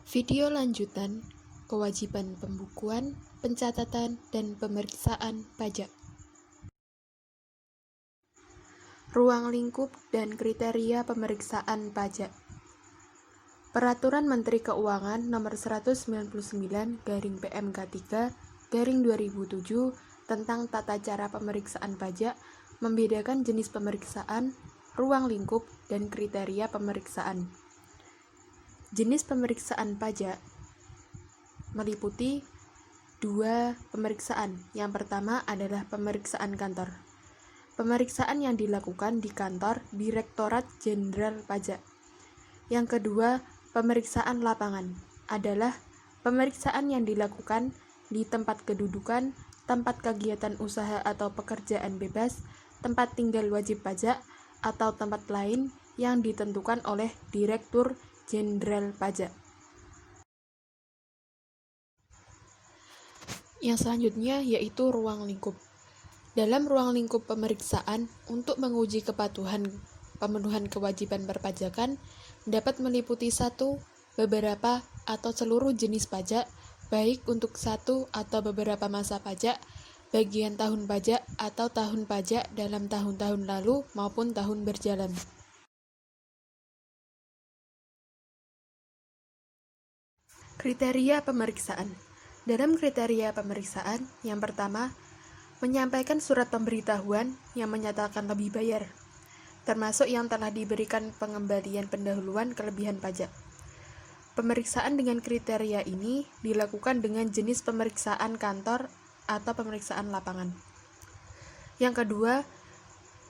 Video lanjutan, kewajiban pembukuan, pencatatan, dan pemeriksaan pajak. Ruang lingkup dan kriteria pemeriksaan pajak. Peraturan Menteri Keuangan Nomor 199/PMK3/2007 tentang tata cara pemeriksaan pajak membedakan jenis pemeriksaan, ruang lingkup, dan kriteria pemeriksaan. Jenis pemeriksaan pajak meliputi dua pemeriksaan. Yang pertama adalah pemeriksaan kantor. Pemeriksaan yang dilakukan di kantor Direktorat Jenderal Pajak. Yang kedua, pemeriksaan lapangan adalah pemeriksaan yang dilakukan di tempat kedudukan, tempat kegiatan usaha atau pekerjaan bebas, tempat tinggal wajib pajak, atau tempat lain yang ditentukan oleh Direktur Jenderal Pajak. Yang selanjutnya yaitu ruang lingkup. Dalam ruang lingkup pemeriksaan untuk menguji kepatuhan pemenuhan kewajiban perpajakan dapat meliputi satu, beberapa, atau seluruh jenis pajak, baik untuk satu atau beberapa masa pajak, bagian tahun pajak atau tahun pajak dalam tahun-tahun lalu maupun tahun berjalan. Kriteria pemeriksaan. Dalam kriteria pemeriksaan, yang pertama, menyampaikan surat pemberitahuan yang menyatakan lebih bayar, termasuk yang telah diberikan pengembalian pendahuluan kelebihan pajak. Pemeriksaan dengan kriteria ini dilakukan dengan jenis pemeriksaan kantor atau pemeriksaan lapangan. Yang kedua,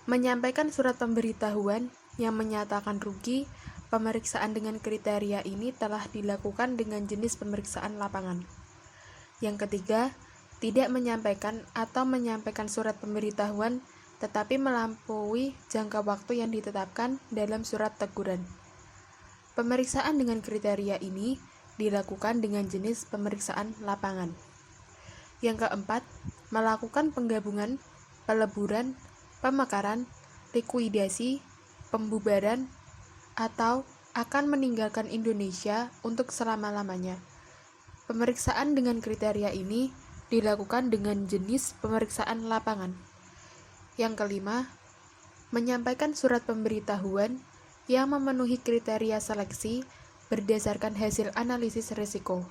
menyampaikan surat pemberitahuan yang menyatakan rugi. Pemeriksaan dengan kriteria ini telah dilakukan dengan jenis pemeriksaan lapangan. Yang ketiga, tidak menyampaikan atau menyampaikan surat pemberitahuan tetapi melampaui jangka waktu yang ditetapkan dalam surat teguran. Pemeriksaan dengan kriteria ini dilakukan dengan jenis pemeriksaan lapangan. Yang keempat, melakukan penggabungan, peleburan, pemekaran, likuidasi, pembubaran, atau akan meninggalkan Indonesia untuk selama-lamanya. Pemeriksaan dengan kriteria ini dilakukan dengan jenis pemeriksaan lapangan. Yang kelima, menyampaikan surat pemberitahuan yang memenuhi kriteria seleksi berdasarkan hasil analisis risiko,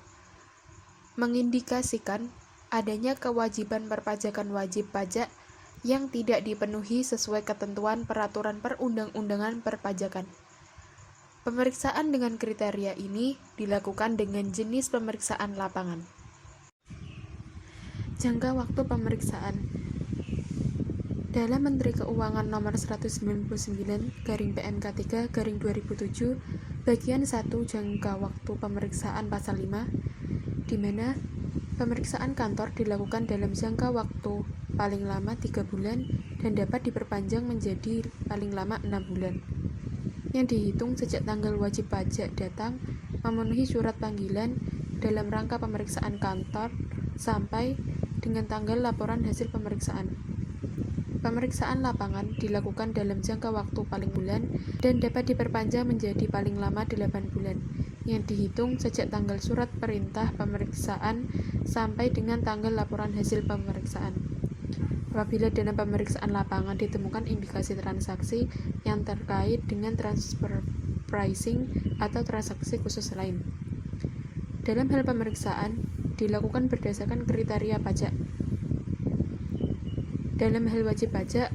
mengindikasikan adanya kewajiban perpajakan wajib pajak yang tidak dipenuhi sesuai ketentuan peraturan perundang-undangan perpajakan. Pemeriksaan dengan kriteria ini dilakukan dengan jenis pemeriksaan lapangan. Jangka waktu pemeriksaan. Dalam Menteri Keuangan Nomor 199/PMK3/2007, bagian 1 jangka waktu pemeriksaan pasal 5, di mana pemeriksaan kantor dilakukan dalam jangka waktu paling lama 3 bulan dan dapat diperpanjang menjadi paling lama 6 bulan. Yang dihitung sejak tanggal wajib pajak datang memenuhi surat panggilan dalam rangka pemeriksaan kantor sampai dengan tanggal laporan hasil pemeriksaan. Pemeriksaan lapangan dilakukan dalam jangka waktu paling bulan dan dapat diperpanjang menjadi paling lama 8 bulan, yang dihitung sejak tanggal surat perintah pemeriksaan sampai dengan tanggal laporan hasil pemeriksaan. Apabila dalam pemeriksaan lapangan ditemukan indikasi transaksi yang terkait dengan transfer pricing atau transaksi khusus lain. Dalam hal pemeriksaan dilakukan berdasarkan kriteria pajak. Dalam hal wajib pajak,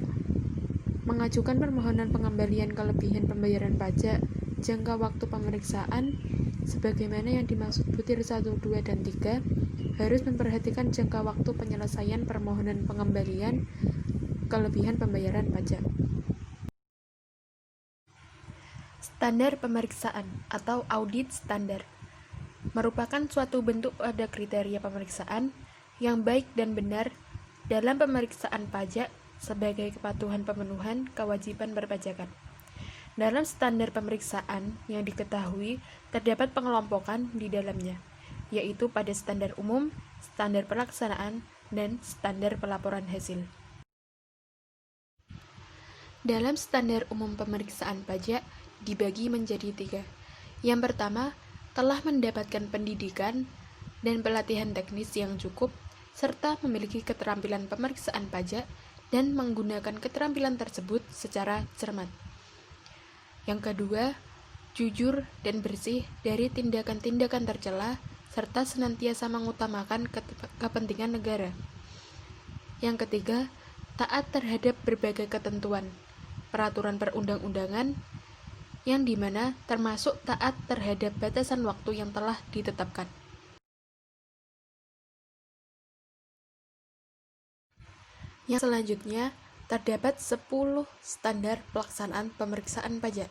mengajukan permohonan pengembalian kelebihan pembayaran pajak, jangka waktu pemeriksaan sebagaimana yang dimaksud butir 1, 2, dan 3 harus memperhatikan jangka waktu penyelesaian permohonan pengembalian kelebihan pembayaran pajak. Standar pemeriksaan atau audit standar merupakan suatu bentuk pada kriteria pemeriksaan yang baik dan benar dalam pemeriksaan pajak sebagai kepatuhan pemenuhan kewajiban perpajakan. Dalam standar pemeriksaan yang diketahui terdapat pengelompokan di dalamnya, yaitu pada standar umum, standar pelaksanaan, dan standar pelaporan hasil. Dalam standar umum pemeriksaan pajak dibagi menjadi 3. Yang pertama, telah mendapatkan pendidikan dan pelatihan teknis yang cukup, serta memiliki keterampilan pemeriksaan pajak dan menggunakan keterampilan tersebut secara cermat. Yang kedua, jujur dan bersih dari tindakan-tindakan tercela, serta senantiasa mengutamakan kepentingan negara. Yang ketiga, taat terhadap berbagai ketentuan, peraturan perundang-undangan, yang dimana termasuk taat terhadap batasan waktu yang telah ditetapkan. Yang selanjutnya, terdapat 10 standar pelaksanaan pemeriksaan pajak.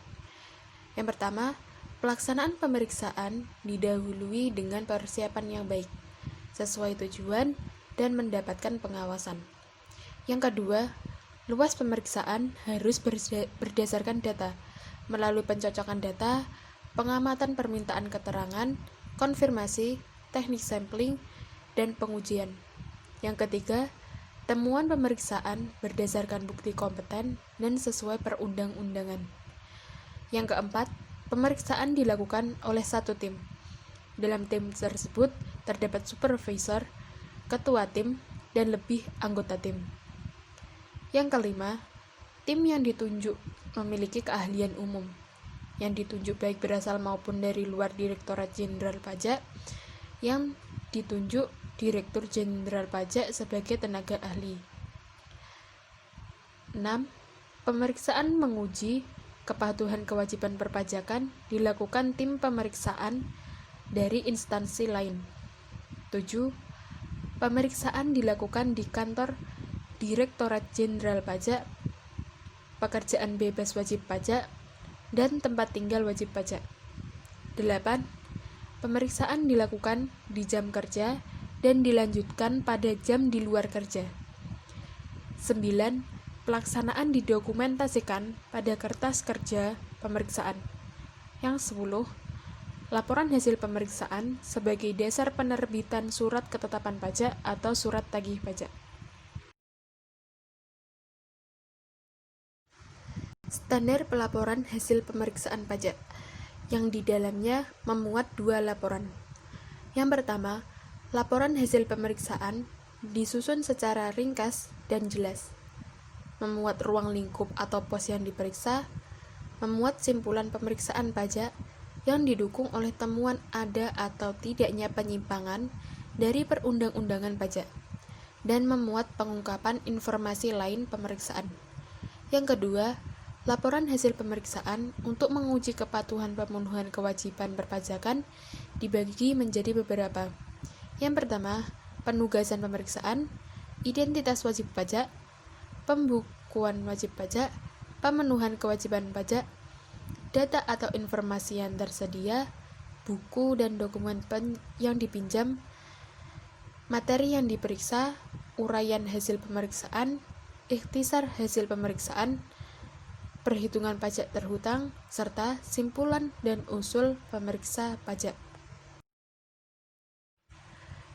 Yang pertama, pelaksanaan pemeriksaan didahului dengan persiapan yang baik, sesuai tujuan dan mendapatkan pengawasan. Yang kedua, luas pemeriksaan harus berdasarkan data, melalui pencocokan data, pengamatan permintaan keterangan, konfirmasi, teknik sampling, dan pengujian. Yang ketiga, temuan pemeriksaan berdasarkan bukti kompeten dan sesuai perundang-undangan. Yang keempat, pemeriksaan dilakukan oleh satu tim. Dalam tim tersebut terdapat supervisor, ketua tim, dan lebih anggota tim. Yang kelima, tim yang ditunjuk memiliki keahlian umum, yang ditunjuk baik berasal maupun dari luar Direktorat Jenderal Pajak, yang ditunjuk Direktur Jenderal Pajak sebagai tenaga ahli. 6. Pemeriksaan menguji kepatuhan kewajiban perpajakan dilakukan tim pemeriksaan dari instansi lain. 7. Pemeriksaan dilakukan di kantor Direktorat Jenderal Pajak, pekerjaan bebas wajib pajak, dan tempat tinggal wajib pajak. 8. Pemeriksaan dilakukan di jam kerja dan dilanjutkan pada jam di luar kerja. 9. Pelaksanaan didokumentasikan pada kertas kerja pemeriksaan. Yang 10. Laporan hasil pemeriksaan sebagai dasar penerbitan surat ketetapan pajak atau surat tagih pajak. Standar pelaporan hasil pemeriksaan pajak, yang di dalamnya memuat 2 laporan. Yang pertama, laporan hasil pemeriksaan disusun secara ringkas dan jelas, memuat ruang lingkup atau pos yang diperiksa, memuat simpulan pemeriksaan pajak yang didukung oleh temuan ada atau tidaknya penyimpangan dari perundang-undangan pajak, dan memuat pengungkapan informasi lain pemeriksaan. Yang kedua, laporan hasil pemeriksaan untuk menguji kepatuhan pemenuhan kewajiban perpajakan dibagi menjadi beberapa. Yang pertama, penugasan pemeriksaan, identitas wajib pajak, pembukuan wajib pajak, pemenuhan kewajiban pajak, data atau informasi yang tersedia, buku dan dokumen yang dipinjam, materi yang diperiksa, uraian hasil pemeriksaan, ikhtisar hasil pemeriksaan, perhitungan pajak terhutang, serta simpulan dan usul pemeriksa pajak.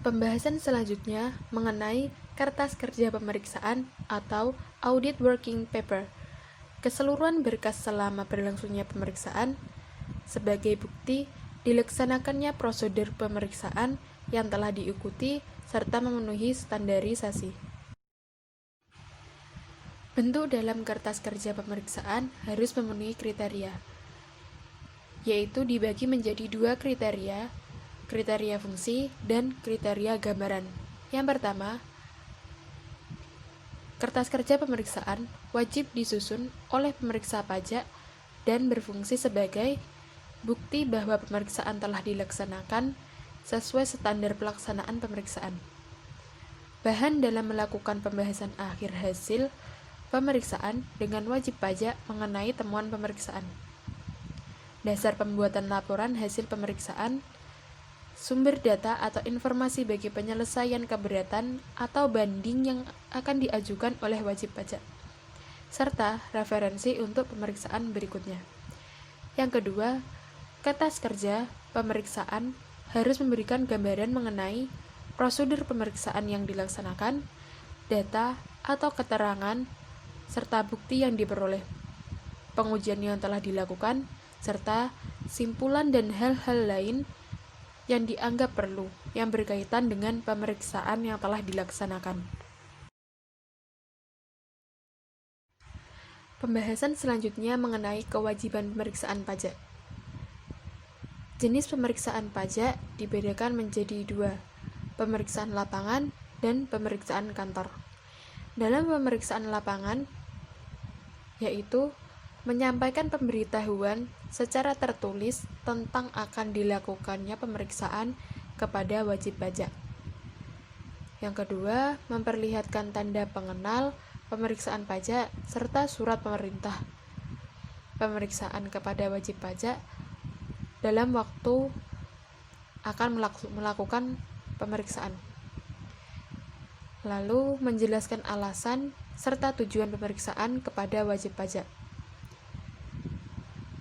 Pembahasan selanjutnya mengenai kertas kerja pemeriksaan atau audit working paper, keseluruhan berkas selama berlangsungnya pemeriksaan, sebagai bukti dilaksanakannya prosedur pemeriksaan yang telah diikuti serta memenuhi standarisasi. Bentuk dalam kertas kerja pemeriksaan harus memenuhi kriteria, yaitu dibagi menjadi 2 kriteria fungsi dan kriteria gambaran. Yang pertama, kertas kerja pemeriksaan wajib disusun oleh pemeriksa pajak dan berfungsi sebagai bukti bahwa pemeriksaan telah dilaksanakan sesuai standar pelaksanaan pemeriksaan. Bahan dalam melakukan pembahasan akhir hasil pemeriksaan dengan wajib pajak mengenai temuan pemeriksaan. Dasar pembuatan laporan hasil pemeriksaan, sumber data atau informasi bagi penyelesaian keberatan atau banding yang akan diajukan oleh wajib pajak, serta referensi untuk pemeriksaan berikutnya. Yang kedua, kertas kerja pemeriksaan harus memberikan gambaran mengenai prosedur pemeriksaan yang dilaksanakan, data atau keterangan, serta bukti yang diperoleh, pengujian yang telah dilakukan, serta simpulan dan hal-hal lain yang dianggap perlu, yang berkaitan dengan pemeriksaan yang telah dilaksanakan. Pembahasan selanjutnya mengenai kewajiban pemeriksaan pajak. Jenis pemeriksaan pajak dibedakan menjadi dua, pemeriksaan lapangan dan pemeriksaan kantor. Dalam pemeriksaan lapangan, yaitu menyampaikan pemberitahuan secara tertulis tentang akan dilakukannya pemeriksaan kepada wajib pajak. Yang kedua, memperlihatkan tanda pengenal pemeriksaan pajak serta surat pemerintah pemeriksaan kepada wajib pajak dalam waktu akan melakukan pemeriksaan. Lalu menjelaskan alasan serta tujuan pemeriksaan kepada wajib pajak.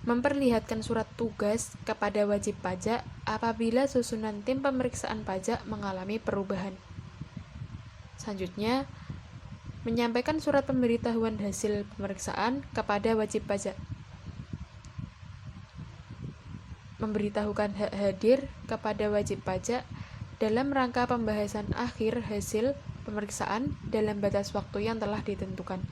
Memperlihatkan surat tugas kepada wajib pajak apabila susunan tim pemeriksaan pajak mengalami perubahan. Selanjutnya, menyampaikan surat pemberitahuan hasil pemeriksaan kepada wajib pajak. Memberitahukan hak hadir kepada wajib pajak dalam rangka pembahasan akhir hasil pemeriksaan dalam batas waktu yang telah ditentukan.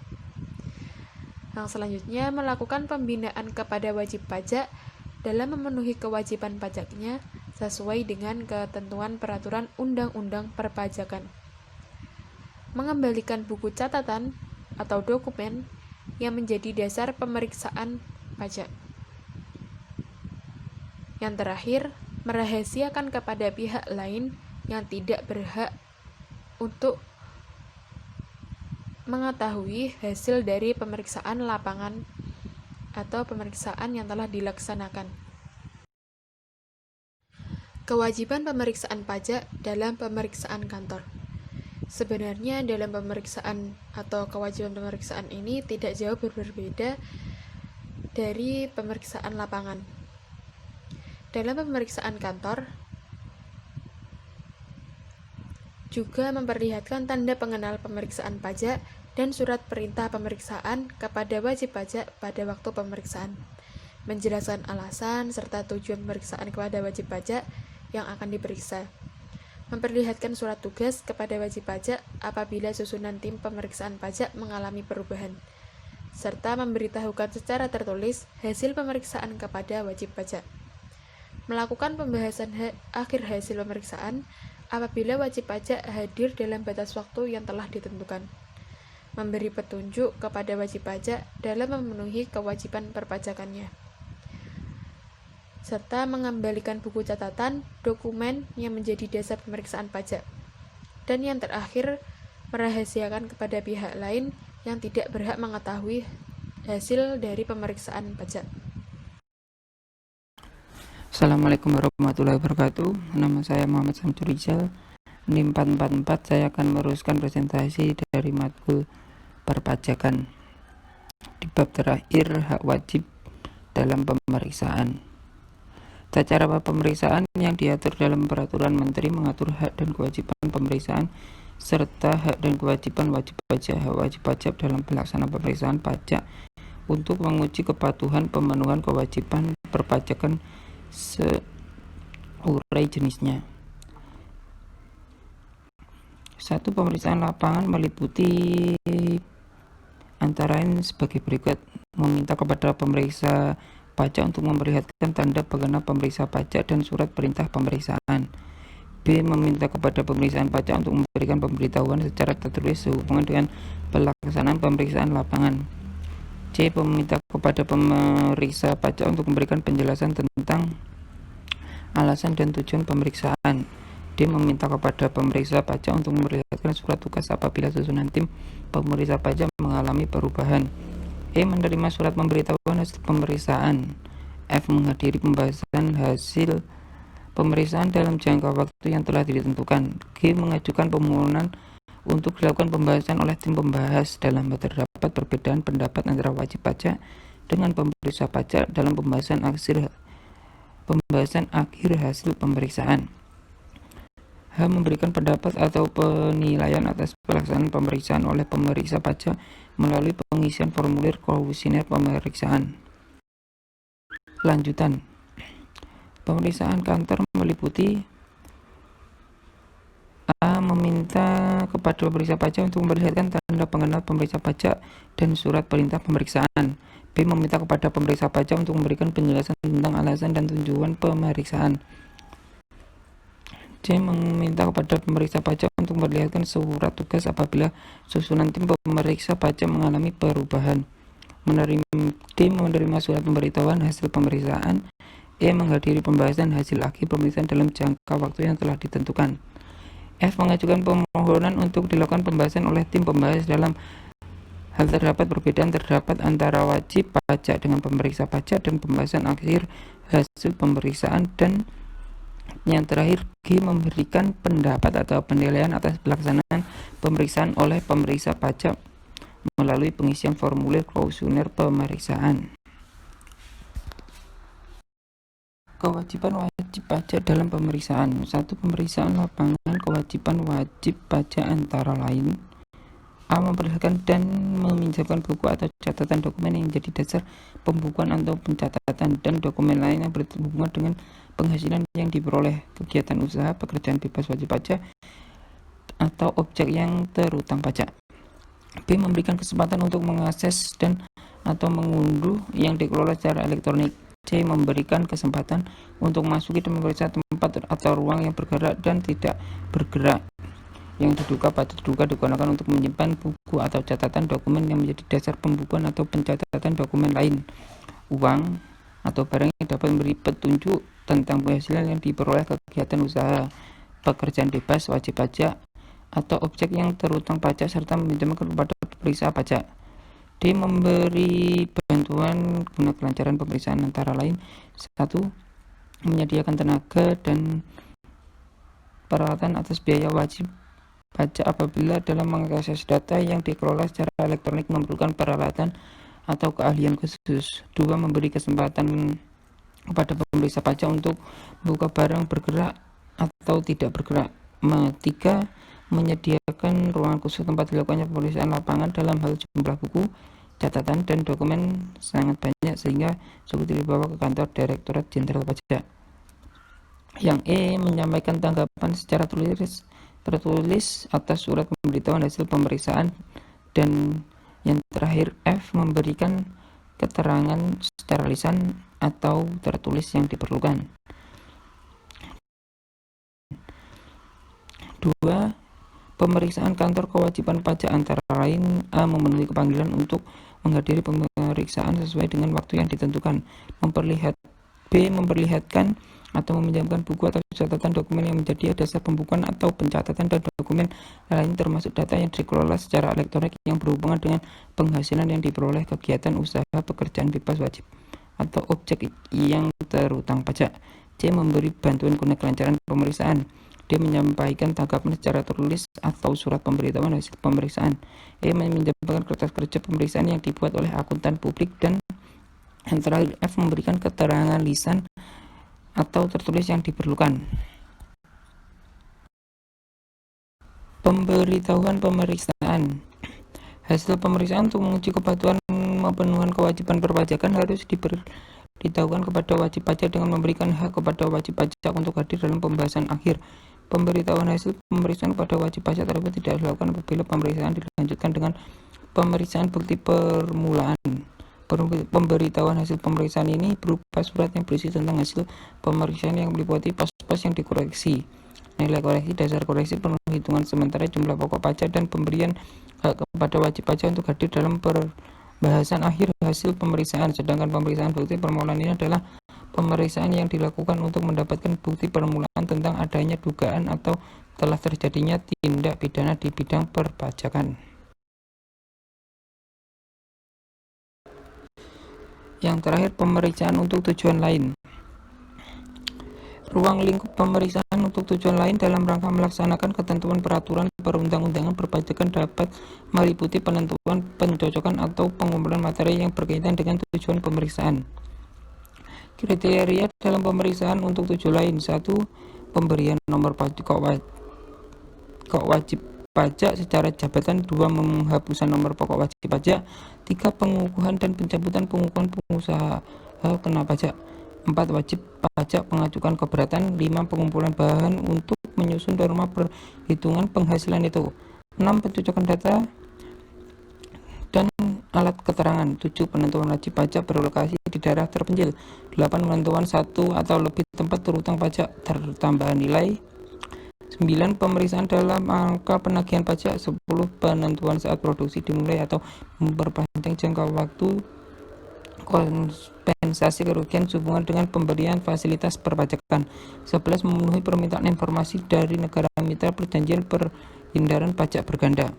Yang selanjutnya, melakukan pembinaan kepada wajib pajak dalam memenuhi kewajiban pajaknya sesuai dengan ketentuan peraturan undang-undang perpajakan. Mengembalikan buku catatan atau dokumen yang menjadi dasar pemeriksaan pajak. Yang terakhir, merahasiakan kepada pihak lain yang tidak berhak untuk mengetahui hasil dari pemeriksaan lapangan atau pemeriksaan yang telah dilaksanakan. Kewajiban pemeriksaan pajak dalam pemeriksaan kantor. Sebenarnya dalam pemeriksaan atau kewajiban pemeriksaan ini tidak jauh berbeda dari pemeriksaan lapangan. Dalam pemeriksaan kantor juga memperlihatkan tanda pengenal pemeriksaan pajak dan surat perintah pemeriksaan kepada wajib pajak pada waktu pemeriksaan, menjelaskan alasan serta tujuan pemeriksaan kepada wajib pajak yang akan diperiksa, memperlihatkan surat tugas kepada wajib pajak apabila susunan tim pemeriksaan pajak mengalami perubahan, serta memberitahukan secara tertulis hasil pemeriksaan kepada wajib pajak. Melakukan pembahasan akhir hasil pemeriksaan apabila wajib pajak hadir dalam batas waktu yang telah ditentukan. Memberi petunjuk kepada wajib pajak dalam memenuhi kewajiban perpajakannya. Serta mengembalikan buku catatan, dokumen yang menjadi dasar pemeriksaan pajak. Dan yang terakhir, merahasiakan kepada pihak lain yang tidak berhak mengetahui hasil dari pemeriksaan pajak. Assalamualaikum warahmatullahi wabarakatuh. Nama saya Muhammad Samsul Rizal, NIM 444. Saya akan meneruskan presentasi dari matkul perpajakan di bab terakhir, hak wajib dalam pemeriksaan. Tata cara pemeriksaan yang diatur dalam peraturan menteri mengatur hak dan kewajiban pemeriksaan serta hak dan kewajiban wajib pajak. Hak wajib pajak dalam pelaksanaan pemeriksaan pajak untuk menguji kepatuhan pemenuhan kewajiban perpajakan seurai jenisnya. 1. Pemeriksaan lapangan meliputi antara lain sebagai berikut: meminta kepada pemeriksa pajak untuk memperlihatkan tanda pengenal pemeriksa pajak dan surat perintah pemeriksaan. B. Meminta kepada pemeriksaan pajak untuk memberikan pemberitahuan secara tertulis sehubungan dengan pelaksanaan pemeriksaan lapangan. C. Meminta kepada pemeriksa pajak untuk memberikan penjelasan tentang alasan dan tujuan pemeriksaan. D. Meminta kepada pemeriksa pajak untuk memperlihatkan surat tugas apabila susunan tim pemeriksa pajak mengalami perubahan. E. Menerima surat pemberitahuan hasil pemeriksaan. F. Menghadiri pembahasan hasil pemeriksaan dalam jangka waktu yang telah ditentukan. G. Mengajukan permohonan untuk dilakukan pembahasan oleh tim pembahas dalam terdapat perbedaan pendapat antara wajib pajak dengan pemeriksa pajak dalam pembahasan akhir hasil pemeriksaan. H. Memberikan pendapat atau penilaian atas pelaksanaan pemeriksaan oleh pemeriksa pajak melalui pengisian formulir kuesioner pemeriksaan. Lanjutan. Pemeriksaan kantor meliputi A. Meminta kepada pemeriksa pajak untuk memperlihatkan tanda pengenal pemeriksa pajak dan surat perintah pemeriksaan. B. Meminta kepada pemeriksa pajak untuk memberikan penjelasan tentang alasan dan tujuan pemeriksaan. C. Meminta kepada pemeriksa pajak untuk memperlihatkan surat tugas apabila susunan tim pemeriksa pajak mengalami perubahan. D. Menerima surat pemberitahuan hasil pemeriksaan. E. Menghadiri pembahasan hasil akhir pemeriksaan dalam jangka waktu yang telah ditentukan. F. Mengajukan permohonan untuk dilakukan pembahasan oleh tim pembahas dalam hal terdapat perbedaan terdapat antara wajib pajak dengan pemeriksa pajak dan pembahasan akhir hasil pemeriksaan. Dan yang terakhir, G. Memberikan pendapat atau penilaian atas pelaksanaan pemeriksaan oleh pemeriksa pajak melalui pengisian formulir kuesioner pemeriksaan. Kewajiban wajib pajak dalam pemeriksaan. 1. Pemeriksaan lapangan kewajiban wajib pajak antara lain A. Memperlihatkan dan meminjamkan buku atau catatan dokumen yang menjadi dasar pembukuan atau pencatatan dan dokumen lain yang berhubungan dengan penghasilan yang diperoleh, kegiatan usaha, pekerjaan bebas wajib pajak, atau objek yang terutang pajak. B. Memberikan kesempatan untuk mengakses dan atau mengunduh yang dikelola secara elektronik. C. Memberikan kesempatan untuk memasuki dan memeriksa tempat atau ruang yang bergerak dan tidak bergerak yang patut diduga digunakan untuk menyimpan buku atau catatan dokumen yang menjadi dasar pembukuan atau pencatatan dokumen lain, uang atau barang yang dapat memberi petunjuk tentang penghasilan yang diperoleh kegiatan usaha, pekerjaan bebas wajib pajak, atau objek yang terutang pajak serta meminjamkan kepada pemeriksa pajak. D. Memberi bantuan guna kelancaran pemeriksaan antara lain 1. Menyediakan tenaga dan peralatan atas biaya wajib pajak apabila dalam mengakses data yang dikelola secara elektronik memerlukan peralatan atau keahlian khusus. 2. Memberi kesempatan kepada pemeriksa pajak untuk membuka barang bergerak atau tidak bergerak. 3. Menyediakan ruangan khusus tempat dilakukannya pemeriksaan lapangan dalam hal jumlah buku, catatan, dan dokumen sangat banyak sehingga cukup dibawa ke kantor Direktorat Jenderal Pajak. Yang E. Menyampaikan tanggapan secara tertulis atas surat pemberitahuan hasil pemeriksaan. Dan yang terakhir F. Memberikan keterangan secara lisan atau tertulis yang diperlukan. 2. Pemeriksaan kantor kewajiban pajak antara lain A. Memenuhi panggilan untuk menghadiri pemeriksaan sesuai dengan waktu yang ditentukan. B. Memperlihatkan atau meminjamkan buku atau catatan dokumen yang menjadi dasar pembukuan atau pencatatan dan dokumen lain termasuk data yang dikelola secara elektronik yang berhubungan dengan penghasilan yang diperoleh, kegiatan usaha, pekerjaan bebas wajib, atau objek yang terutang pajak. C. Memberi bantuan guna kelancaran pemeriksaan. D. Menyampaikan tanggapan secara tertulis atau surat pemberitahuan hasil pemeriksaan. E. Meminjamkan kertas kerja pemeriksaan yang dibuat oleh akuntan publik. Dan yang terakhir F. Memberikan keterangan lisan atau tertulis yang diperlukan. Pemberitahuan pemeriksaan. Hasil pemeriksaan untuk menguji kepatuhan pemenuhan kewajiban perpajakan harus diberitahukan kepada wajib pajak dengan memberikan hak kepada wajib pajak untuk hadir dalam pembahasan akhir. Pemberitahuan hasil pemeriksaan kepada wajib pajak tersebut tidak dilakukan apabila pemeriksaan dilanjutkan dengan pemeriksaan bukti permulaan. Pemberitahuan hasil pemeriksaan ini berupa surat yang berisi tentang hasil pemeriksaan yang meliputi pos-pos yang dikoreksi, nilai koreksi, dasar koreksi, penghitungan sementara jumlah pokok pajak, dan pemberian hak kepada wajib pajak untuk hadir dalam pembahasan akhir hasil pemeriksaan. Sedangkan pemeriksaan bukti permulaan ini adalah pemeriksaan yang dilakukan untuk mendapatkan bukti permulaan tentang adanya dugaan atau telah terjadinya tindak pidana di bidang perpajakan. Yang terakhir, pemeriksaan untuk tujuan lain. Ruang lingkup pemeriksaan untuk tujuan lain dalam rangka melaksanakan ketentuan peraturan perundang-undangan perpajakan dapat meliputi penentuan, pencocokan, atau pengumpulan materi yang berkaitan dengan tujuan pemeriksaan. Kriteria dalam pemeriksaan untuk tujuan lain. 1. Pemberian nomor pokok wajib pajak secara jabatan. 2. Penghapusan nomor pokok wajib pajak. 3. Pengukuhan dan pencabutan pengukuhan pengusaha kena pajak. 4. Wajib pajak mengajukan keberatan. 5. Pengumpulan bahan untuk menyusun norma perhitungan penghasilan itu. 6. Pencocokan data dan alat keterangan. 7. Penentuan wajib pajak berlokasi di daerah terpencil. 8. Penentuan satu atau lebih tempat terutang pajak tambahan nilai. 9. Pemeriksaan dalam angka penagihan pajak. 10. Penentuan saat produksi dimulai atau memperpanjang jangka waktu kompensasi kerugian sehubungan dengan pemberian fasilitas perpajakan. 11. Memenuhi permintaan informasi dari negara mitra perjanjian perhindaran pajak berganda.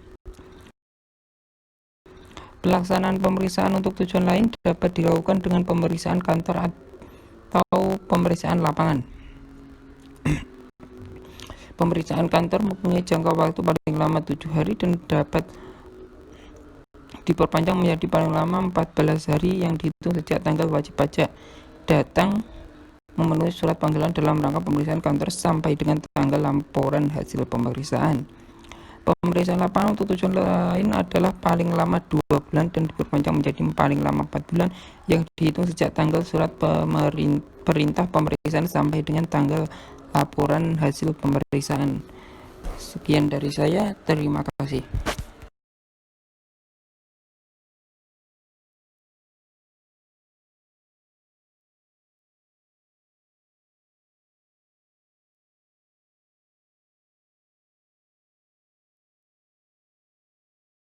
Pelaksanaan pemeriksaan untuk tujuan lain dapat dilakukan dengan pemeriksaan kantor atau pemeriksaan lapangan. Pemeriksaan kantor mempunyai jangka waktu paling lama 7 hari dan dapat diperpanjang menjadi paling lama 14 hari yang dihitung sejak tanggal wajib pajak datang memenuhi surat panggilan dalam rangka pemeriksaan kantor sampai dengan tanggal laporan hasil pemeriksaan. Pemeriksaan lapangan untuk tujuan lain adalah paling lama 2 bulan dan diperpanjang menjadi paling lama 4 bulan yang dihitung sejak tanggal surat perintah pemeriksaan sampai dengan tanggal laporan hasil pemeriksaan. Sekian dari saya, terima kasih.